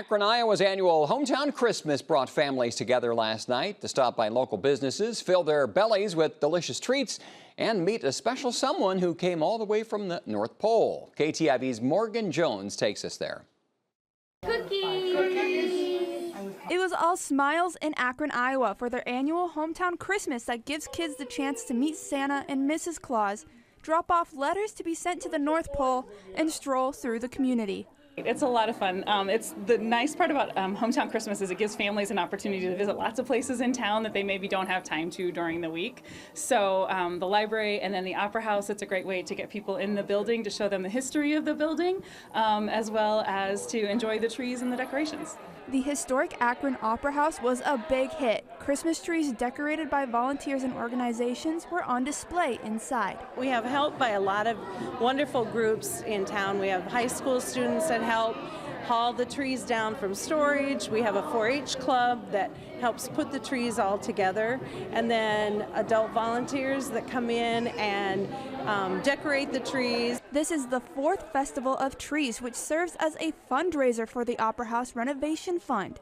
Akron, Iowa's annual Hometown Christmas brought families together last night to stop by local businesses, fill their bellies with delicious treats, and meet a special someone who came all the way from the North Pole. KTIV's Morgan Jones takes us there. Cookies! It was all smiles in Akron, Iowa for their annual Hometown Christmas that gives kids the chance to meet Santa and Mrs. Claus, drop off letters to be sent to the North Pole, and stroll through the community. It's a lot of fun. It's the nice part about Hometown Christmas is it gives families an opportunity to visit lots of places in town that they maybe don't have time to during the week. So the library and then the Opera House, it's a great way to get people in the building to show them the history of the building, as well as to enjoy the trees and the decorations. The historic Akron Opera House was a big hit. Christmas trees decorated by volunteers and organizations were on display inside. We have help by a lot of wonderful groups in town. We have high school students that help haul the trees down from storage. We have a 4-H club that helps put the trees all together. And then adult volunteers that come in and decorate the trees. This is the 4th Festival of Trees, which serves as a fundraiser for the Opera House Renovation Fund.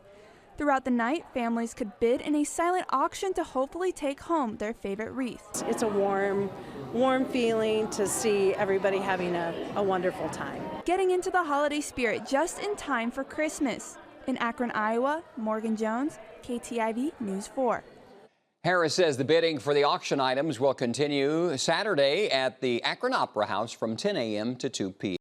Throughout the night, families could bid in a silent auction to hopefully take home their favorite wreath. It's a warm feeling to see everybody having a wonderful time. Getting into the holiday spirit just in time for Christmas. In Akron, Iowa, Morgan Jones, KTIV News 4. Harris says the bidding for the auction items will continue Saturday at the Akron Opera House from 10 a.m. to 2 p.m.